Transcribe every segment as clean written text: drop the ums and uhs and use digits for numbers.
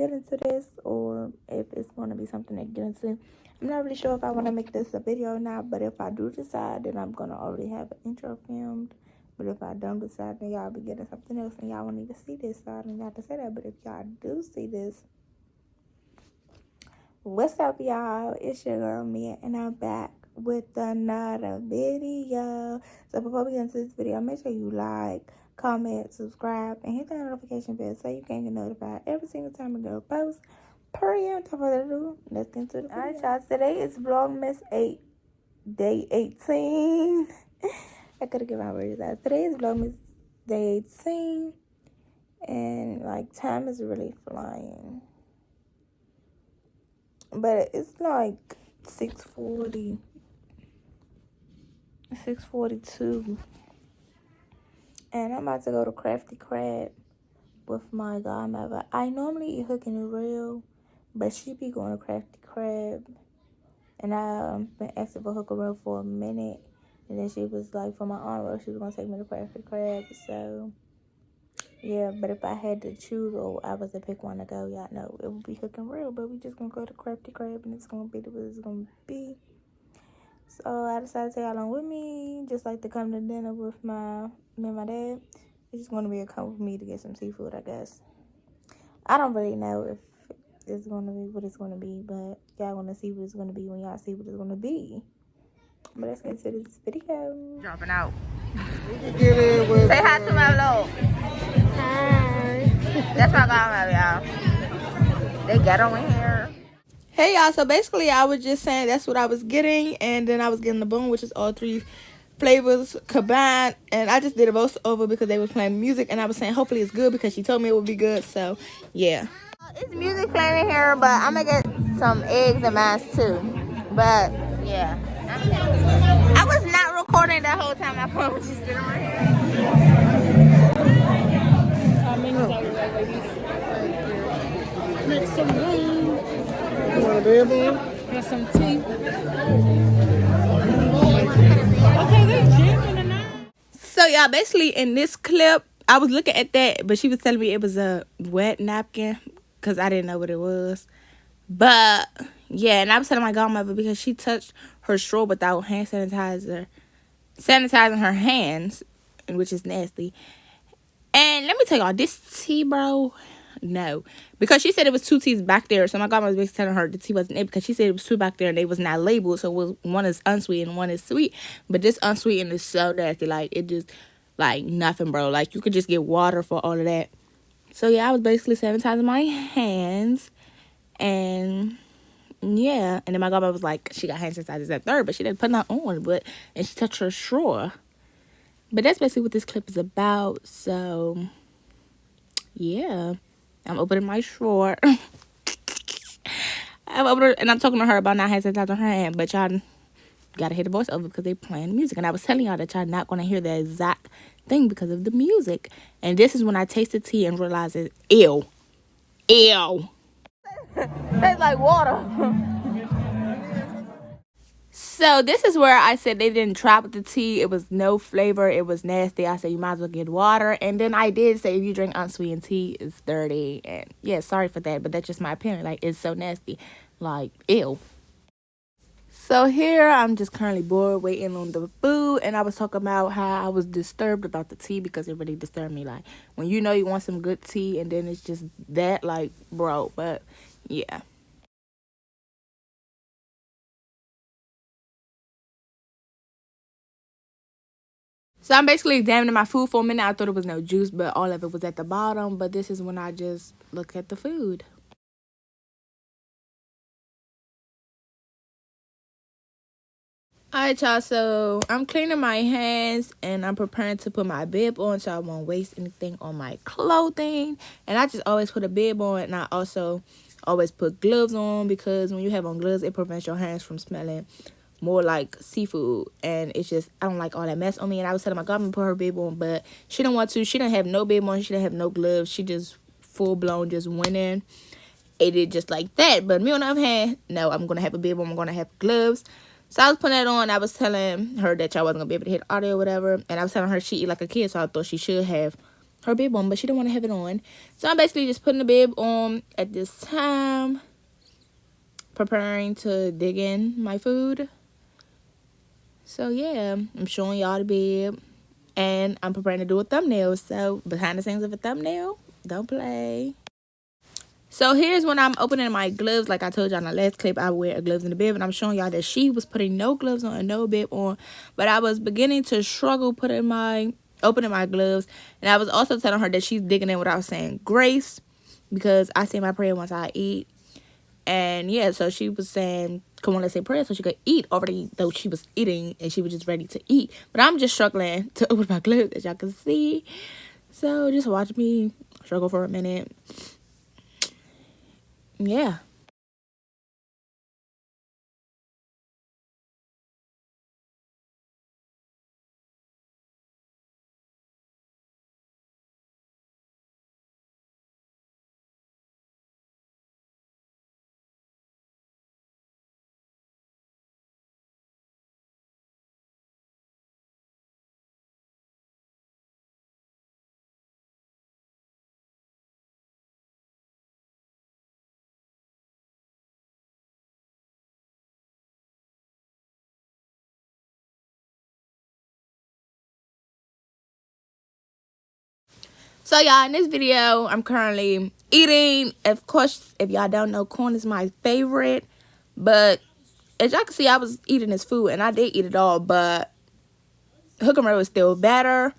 get into this or if it's going to be something to get into. I'm not really sure if I want to make this a video or not, but if I do decide, then I'm going to already have an intro filmed. But if I don't decide, then y'all be getting something else and y'all won't even see this, so I don't have to say that. But if y'all do see this, what's up, y'all? It's your girl Mia, and I'm back with another video. So before we get into this video, make sure you like, comment, subscribe, and hit that notification bell so you can get notified every single time I go post. Without further ado, let's get into the video. Alright, y'all, today is Vlogmas 8, day 18. I could have given my words out. Today is Vlogmas day 18, and like time is really flying. But it's like 6:40, 6:42, and I'm about to go to Crafty Crab with my godmother. I normally eat Hook&Reel, but she be going to Crafty Crab, and I've been asking for Hook&Reel for a minute, and then she was like, for my honor, she was gonna take me to Crafty Crab. So yeah, but if I had to choose or I was to pick one to go, y'all know it would be Hook&Reel, but we just gonna go to Crafty Crab, and it's gonna be what it's gonna be. So I decided to take y'all along with me, just like to come to dinner with me and my dad. It's just gonna be a come with me to get some seafood, I guess. I don't really know if it's gonna be what it's gonna be, but y'all gonna see what it's gonna be when y'all see what it's gonna be. But let's get into this video. Dropping out. Say hi to my vlog. Hi. That's my godmother, y'all. They got on in here. Hey, y'all. So basically, I was just saying that's what I was getting, and then I was getting the boom, which is all three flavors combined, and I just did a voiceover because they were playing music, and I was saying hopefully it's good because she told me it would be good. So yeah, it's music playing in here, but I'm gonna get some eggs and mine too. But yeah, I was not recording that whole time. My phone was just sitting right here. Make some room. You want a baby? Get some tea. Okay, they're jamming tonight. So y'all, basically in this clip, I was looking at that, but she was telling me it was a wet napkin because I didn't know what it was. But yeah, and I was telling my godmother because she touched her straw without hand sanitizing her hands, which is nasty. And let me tell y'all, this tea, bro, no. Because she said it was two teas back there. So my godmother was basically telling her the tea wasn't it because she said it was two back there and they was not labeled. So it was, one is unsweet and one is sweet. But this unsweetened is so nasty. Like, it just, like, nothing, bro. Like, you could just get water for all of that. So yeah, I was basically sanitizing my hands. And yeah. And then my godmother was like, she got hand sanitizers at third, but she didn't put that on. And she touched her straw. But that's basically what this clip is about. So yeah, I'm opening my straw. And I'm talking to her about not having sanitizer on her hand, but y'all gotta hear the voiceover because they playing music. And I was telling y'all that y'all not gonna hear the exact thing because of the music. And this is when I tasted tea and realized it. Ew. Tastes like water. So this is where I said they didn't try with the tea. It was no flavor. It was nasty. I said you might as well get water. And then I did say if you drink unsweetened tea, it's dirty. And yeah, sorry for that, but that's just my opinion. Like, it's so nasty. Like, ew. So here I'm just currently bored waiting on the food. And I was talking about how I was disturbed about the tea because it really disturbed me. Like, when you know you want some good tea and then it's just that, like, bro. But yeah. So I'm basically examining my food for a minute. I thought it was no juice, but all of it was at the bottom. But this is when I just look at the food. Alright, y'all. So I'm cleaning my hands and I'm preparing to put my bib on so I won't waste anything on my clothing. And I just always put a bib on, and I also always put gloves on because when you have on gloves, it prevents your hands from smelling more like seafood, and it's just, I don't like all that mess on me. And I was telling my godmother to put her bib on, but she didn't want to. She didn't have no bib on. She didn't have no gloves. She just full blown just went in, ate it just like that. But me on the other hand, no, I'm gonna have a bib on. I'm gonna have gloves. So I was putting that on. I was telling her that y'all wasn't gonna be able to hit audio or whatever, and I was telling her she eat like a kid, so I thought she should have her bib on, but she didn't want to have it on. So I'm basically just putting the bib on at this time, preparing to dig in my food. So yeah, I'm showing y'all the bib, and I'm preparing to do a thumbnail. So behind the scenes of a thumbnail, don't play. So here's when I'm opening my gloves. Like I told y'all in the last clip, I wear gloves in the bib, and I'm showing y'all that she was putting no gloves on and no bib on, but I was beginning to struggle opening my gloves. And I was also telling her that she's digging in without saying grace, because I say my prayer once I eat. And yeah, so she was saying, come on, let's say prayer so she could eat already, though she was eating and she was just ready to eat. But I'm just struggling to open my gloves, as y'all can see. So just watch me struggle for a minute. Yeah. So y'all, in this video, I'm currently eating. Of course, if y'all don't know, corn is my favorite. But as y'all can see, I was eating this food, and I did eat it all. But Hook&Reel is still better.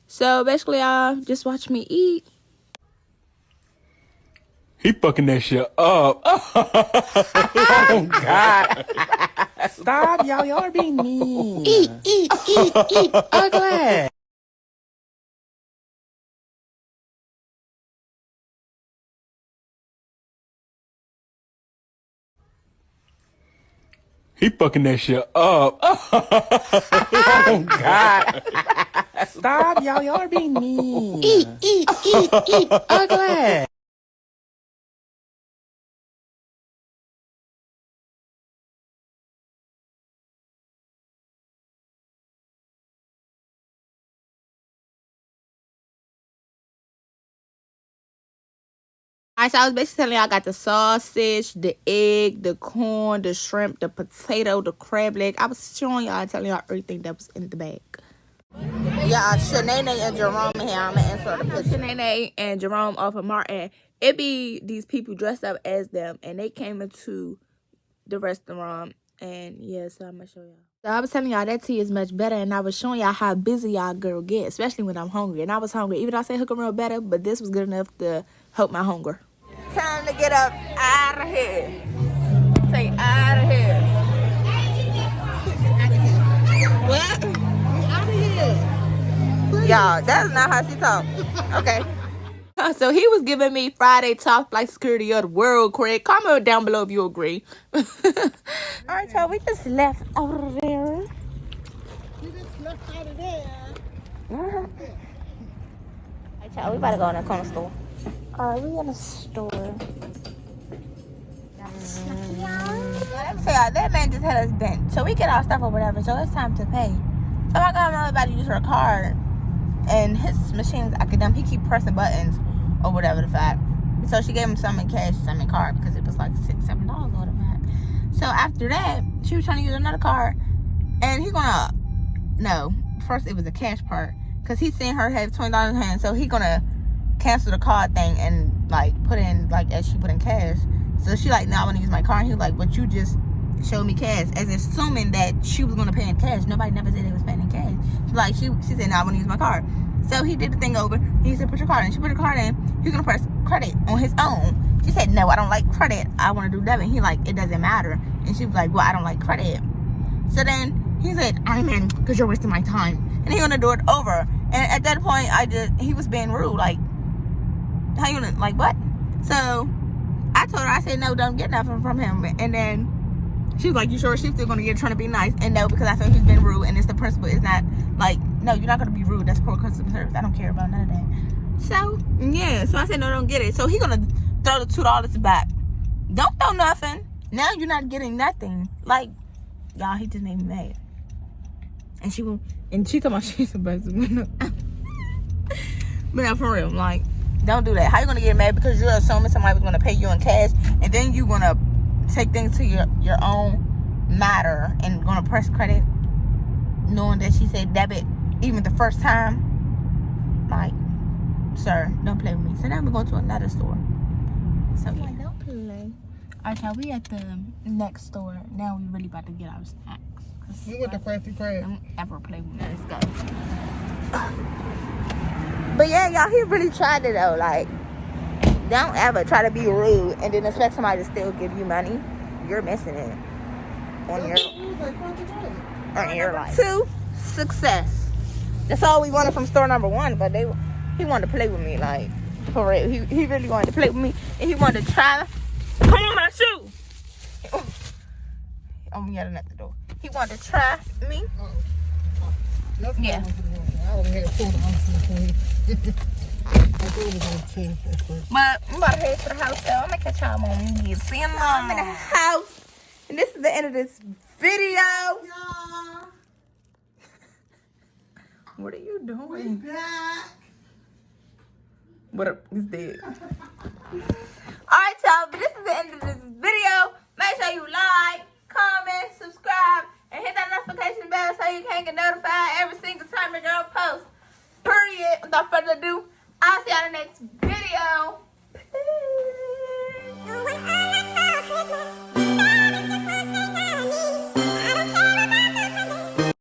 So basically, y'all, just watch me eat. He fucking that shit up. Oh, God. Stop, y'all. Y'all are being mean. Eat, ugly. He fucking that shit up. Oh, God. Stop, y'all. Y'all are being mean. Eat, ugly. Alright, so I was basically telling y'all I got the sausage, the egg, the corn, the shrimp, the potato, the crab leg. I was showing y'all, telling y'all everything that was in the bag. Yeah, Shanae and Jerome here. I'm gonna answer the picture. Shanae and Jerome off of Martin. It be these people dressed up as them, and they came into the restaurant. And yeah, so I'm gonna show y'all. So I was telling y'all that tea is much better, and I was showing y'all how busy y'all girl get, especially when I'm hungry. And I was hungry, even though I said Hook&Reel better, but this was good enough to help my hunger. Time to get up out of here. Say out of here. What? Out of here. Y'all, that's not how she talk. Okay. So he was giving me Friday top flight security of the world, Craig. Comment down below if you agree. Alright, y'all, we just left out of there. You just left out of there. Alright, y'all, we about to go in a corner store. Alright, we in a store. So y'all, that man just had us bent. So we get our stuff or whatever, so it's time to pay. So I got everybody to use her card. And his machine's academic. He keep pressing buttons or whatever the fact. So she gave him some in cash, some in card, because it was like $6-7 or whatever the fact. So after that, she was trying to use another card. And he gonna, no, first it was a cash part. Because he seen her have $20 in hand. So he gonna cancel the card thing and like put in, like as she put in cash. So she like, now I want to use my card. And he was like, but you just showed me cash, as assuming that she was gonna pay in cash. Nobody never said they was paying in cash. Like she said, now I want to use my card. So he did the thing over. He said, put your card in. She put her card in. He's gonna press credit on his own. She said, no, I don't like credit. I want to do debit. He like, it doesn't matter. And she was like, well, I don't like credit. So then he said, I'm in, because you're wasting my time. And he gonna do it over. And at that point, he was being rude. Like, how you gonna, like what? So I told her, I said, no, don't get nothing from him. And then she was like, you sure? She's still gonna get trying to be nice. And no, because I feel he's been rude, and it's the principle. It's not like, no, you're not gonna be rude. That's poor customer service. I don't care about none of that. So yeah, so I said, no, don't get it. So he gonna throw the $2 back. Don't throw nothing. Now you're not getting nothing. Like, y'all, he just made me mad. And she told me she's supposed to win. But no, for real, like, don't do that. How you gonna get mad because you're assuming somebody was gonna pay you in cash, and then you gonna take things to your own matter and gonna press credit, knowing that she said debit even the first time? Like, sir, don't play with me. So now we're going to another store. So yeah, don't play. Alright, y'all, we at the next store. Now we really about to get our snacks. We went to Crafty Crab. Don't ever play with me. Let's go. But yeah, y'all, he really tried it though. Like, don't ever try to be rude and then expect somebody to still give you money. You're missing it on your life. 2, success. That's all we wanted from store number 1, but he wanted to play with me, like, for real. He really wanted to play with me, and he wanted to try. Come on, my shoe. Oh, we got it at the door. He wanted to try me. Yeah. I only had $4 for you. I thought it was on 10 at first. But I'm about to head to the house, so I'm gonna catch y'all on me. See you later. I'm in the house, and this is the end of this video. What are you doing? What up? He's dead. Alright, y'all, but this is the end of this video. Make sure you like, comment, subscribe, and hit that notification bell so you can get notified every single time your girl posts. Period. Without further ado, I'll see y'all in the next video. Peace.